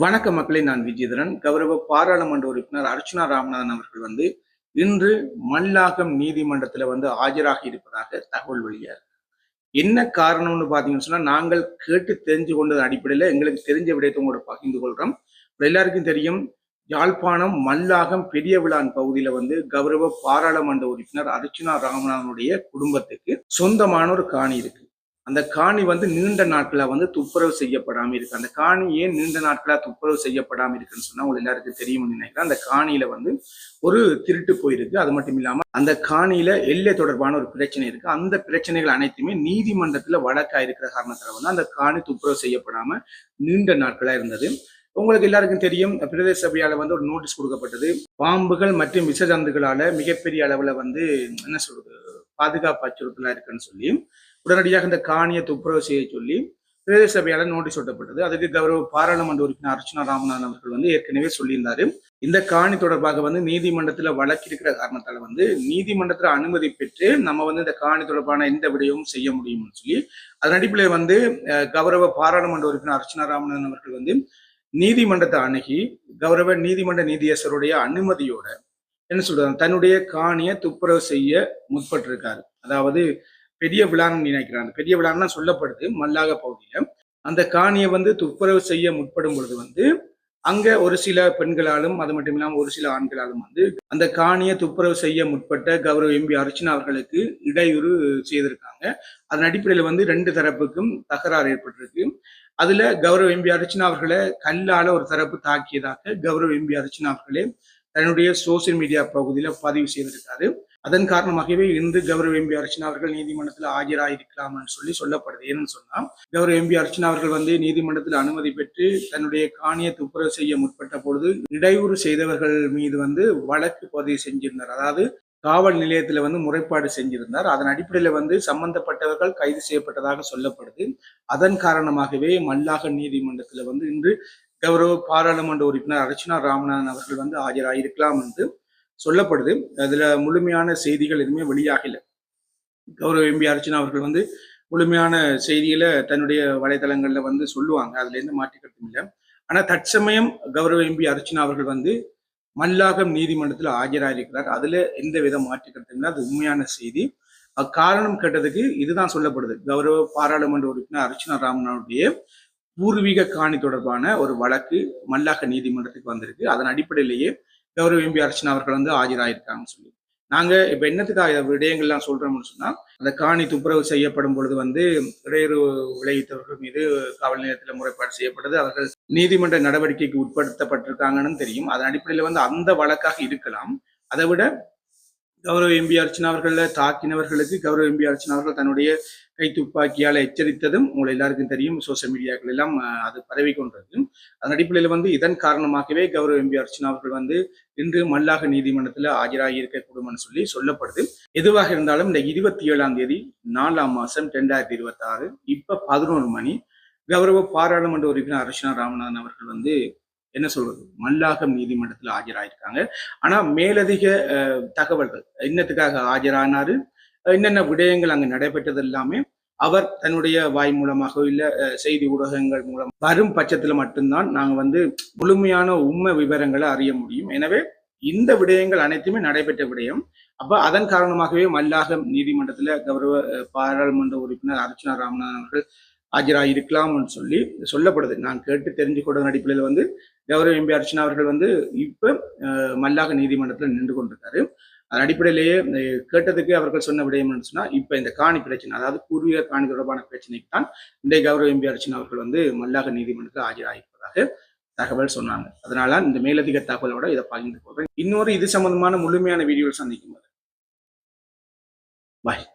வணக்க மக்களே, நான் விஜயதரன். கௌரவ பாராளுமன்ற உறுப்பினர் அர்ச்சுனா ராமநாதன் அவர்கள் இன்று மல்லாகம் நீதிமன்றத்துல ஆஜராகி இருப்பதாக தகவல் வெளியாயிருக்கு. என்ன காரணம்னு பாத்தீங்கன்னு சொன்னா, நாங்கள் கேட்டு தெரிஞ்சு கொண்டது அடிப்படையில எங்களுக்கு தெரிஞ்ச விடயத்தை உங்களோட பகிர்ந்து கொள்றோம். எல்லாருக்கும் தெரியும், யாழ்ப்பாணம் மல்லாகம் பெரிய விழான் பகுதியில கௌரவ பாராளுமன்ற உறுப்பினர் அர்ச்சுனா ராமநாதனுடைய குடும்பத்துக்கு சொந்தமான ஒரு காணி இருக்கு. அந்த காணி நீண்ட நாட்களா துப்புரவு செய்யப்படாம இருக்கு. அந்த காணி ஏன் நீண்ட நாட்களா துப்புரவு செய்யப்படாம இருக்குன்னு சொன்னா உங்களுக்கு எல்லாருக்கும் தெரியும்னு நினைக்கிறேன். அந்த காணியில ஒரு திருட்டு போயிருக்கு. அது மட்டும் இல்லாம அந்த காணியில எல்லை தொடர்பான ஒரு பிரச்சனை இருக்கு. அந்த பிரச்சனைகள் அனைத்துமே நீதிமன்றத்துல வழக்கா இருக்கிற காரணத்தால அந்த காணி துப்புரவு செய்யப்படாம நீண்ட நாட்களா இருந்தது. உங்களுக்கு எல்லாருக்கும் தெரியும், பிரதேச சபையால ஒரு நோட்டீஸ் கொடுக்கப்பட்டது. பாம்புகள் மற்றும் விஷஜந்துகளால மிகப்பெரிய அளவுல என்ன சொல்றது, பாதுகாப்பு அச்சுறுத்தலா இருக்குன்னு சொல்லி உடனடியாக இந்த காணியை துப்புரவு செய்ய சொல்லி பிரதேச சபையால நோட்டீஸ் ஒட்டப்பட்டது. அதுக்கு கௌரவ பாராளுமன்ற உறுப்பினர் அர்ச்சுனா ராமநாதன் அவர்கள் ஏற்கனவே சொல்லியிருந்தாரு. இந்த காணி தொடர்பாக நீதிமன்றத்துல வழக்கு இருக்கிற காரணத்தால நீதிமன்றத்துல அனுமதி பெற்று நம்ம இந்த காணி தொடர்பான எந்த விடயமும் செய்ய முடியும்னு சொல்லி அதன் அடிப்படையில் கௌரவ பாராளுமன்ற உறுப்பினர் அர்ச்சுனா ராமநாதன் அவர்கள் நீதிமன்றத்தை அணுகி கௌரவ நீதிமன்ற நீதியரசருடைய அனுமதியோட என்ன சொல்றாங்க, தன்னுடைய காணியை துப்புரவு செய்ய முற்பட்டிருக்காரு. அதாவது பெரிய விழான்னு நினைக்கிறாங்க. பெரிய விழான்னு சொல்லப்படுது மல்லாக பகுதியில. அந்த காணியை துப்புரவு செய்ய முற்படும் பொழுது அங்க ஒரு சில பெண்களாலும் அது மட்டும் இல்லாமல் ஒரு சில ஆண்களாலும் அந்த காணியை துப்புரவு செய்ய முற்பட்ட கௌரவ எம்பி அர்ச்சுனா அவர்களுக்கு இடையூறு செய்திருக்காங்க. அதன் அடிப்படையில் ரெண்டு தரப்புக்கும் தகராறு ஏற்பட்டிருக்கு. அதுல கௌரவ எம்பி அர்ச்சுனா அவர்களை கல்லால ஒரு தரப்பு தாக்கியதாக கௌரவ எம்பி அர்ச்சுனா அவர்களே தன்னுடைய சோசியல் மீடியா பகுதியில பதிவு செய்திருக்காரு. அதன் காரணமாகவே இன்று கௌரவ எம்பி அர்ச்சுனா அவர்கள் நீதிமன்றத்தில் ஆஜராயிருக்கலாம்னு சொல்லப்படுது. ஏன்னு சொன்னா, கௌரவ எம்பி அர்ச்சுனா அவர்கள் நீதிமன்றத்தில் அனுமதி பெற்று தன்னுடைய காணியை துப்புரவு செய்ய முற்பட்ட பொழுது இடையூறு செய்தவர்கள் மீது வழக்கு பதிவு செஞ்சிருந்தார். அதாவது காவல் நிலையத்துல முறைப்பாடு செஞ்சிருந்தார். அதன் அடிப்படையில சம்பந்தப்பட்டவர்கள் கைது செய்யப்பட்டதாக சொல்லப்படுது. அதன் காரணமாகவே மல்லாக நீதிமன்றத்துல இன்று கௌரவ பாராளுமன்ற உறுப்பினர் அர்ச்சுனா ராமநாதன் அவர்கள் ஆஜராயிருக்கலாம் என்று சொல்லப்படுது. அதுல முழுமையான செய்திகள் எதுவுமே வெளியாகல. கௌரவ எம்பி அர்ச்சுனா அவர்கள் முழுமையான செய்திகளை தன்னுடைய வலைதளங்கள்ல சொல்லுவாங்க. அதுல இருந்து மாற்றிக்கட்டும் இல்லை. ஆனா தற்சமயம் கௌரவ எம்பி அர்ச்சுனா அவர்கள் மல்லாகம் நீதிமன்றத்தில் ஆஜராயிருக்கிறார். அதுல எந்த வித மாற்றிக்கட்டும் இல்லை. அது உண்மையான செய்தி. அக்காரணம் கேட்டதுக்கு இதுதான் சொல்லப்படுது. கௌரவ பாராளுமன்ற உறுப்பினர் அர்ச்சுனா ராமநாதனுடைய பூர்வீக காணி தொடர்பான ஒரு வழக்கு மல்லாக நீதிமன்றத்துக்கு வந்திருக்கு. அதன் அடிப்படையிலேயே கௌரவ எம்பி அர்ச்சனா அவர்கள் ஆஜராயிருக்காங்கன்னு சொல்லி நாங்க இப்ப என்னத்துக்காக விடயங்கள்லாம் சொல்றோம்னு சொன்னா, அந்த காணி துப்புரவு செய்யப்படும் பொழுது இடையூறு விளைவித்தவர்கள் மீது காவல் நிலையத்தில் முறைப்பாடு செய்யப்பட்டது. அவர்கள் நீதிமன்ற நடவடிக்கைக்கு உட்படுத்தப்பட்டிருக்காங்கன்னு தெரியும். அதன் அடிப்படையில் அந்த வழக்காக இருக்கலாம். அதை விட கௌரவ எம்பி அர்ச்சனா அவர்களை தாக்கினவர்களுக்கு கௌரவ எம்பி அர்ச்சனா அவர்கள் தன்னுடைய கை துப்பாக்கியால் எச்சரித்ததும் உங்களை எல்லாருக்கும் தெரியும். சோசியல் மீடியாக்கள் எல்லாம் அது பரவி கொண்டது. அதன் அடிப்படையில் இதன் காரணமாகவே கௌரவ எம்பி அர்ச்சனா அவர்கள் இன்று மல்லாக நீதிமன்றத்தில் ஆஜராகி இருக்கக்கூடும் சொல்லி சொல்லப்படுது. எதுவாக இருந்தாலும் இந்த 27ஆம் தேதி 4ஆம் மாசம் 2026 இப்ப 11 மணி கௌரவ பாராளுமன்ற உறுப்பினர் அர்ச்சுனா ராமநாதன் அவர்கள் என்ன சொல்றது, மல்லாகம் நீதிமன்றத்தில் ஆஜராயிருக்காங்க. ஆனா மேலதிக தகவல்கள் என்னத்துக்காக ஆஜரானாரு, என்னென்ன விடயங்கள் அங்கு நடைபெற்றது எல்லாமே அவர் தன்னுடைய வாய் மூலமாக இல்ல செய்தி ஊடகங்கள் மூலம் வரும் பட்சத்துல மட்டும்தான் நாங்க முழுமையான உண்மை விவரங்களை அறிய முடியும். எனவே இந்த விடயங்கள் அனைத்துமே நடைபெற்ற விடயம். அப்ப அதன் காரணமாகவே மல்லாகம் நீதிமன்றத்துல கௌரவ பாராளுமன்ற உறுப்பினர் அர்ச்சுனா ராமநாதன் அவர்கள் ஆஜராயிருக்கலாம்னு சொல்லி சொல்லப்படுது. நான் கேட்டு தெரிஞ்சு கொண்ட அடிப்படையில் கௌரவ எம்பி அர்ச்சனா அவர்கள் இப்ப மல்லாக நீதிமன்றத்தில் நின்று கொண்டிருக்காரு. அதன் அடிப்படையிலேயே கேட்டதுக்கு அவர்கள் சொன்ன விடயம் என்று சொன்னா, இப்ப இந்த காணி பிரச்சனை, அதாவது பூர்வீக காணி தொடர்பான பிரச்சனைக்கு தான் இந்த கௌரவ எம்பி அர்ச்சனா அவர்கள் மல்லாக நீதிமன்றத்தில் ஆஜராயிருப்பதாக தகவல் சொன்னாங்க. அதனால இந்த மேலதிக தகவலோட இதை பகிர்ந்து கொள்றேன். இன்னொரு இது சம்பந்தமான முழுமையான வீடியோ சந்திக்கும் போது பாய்.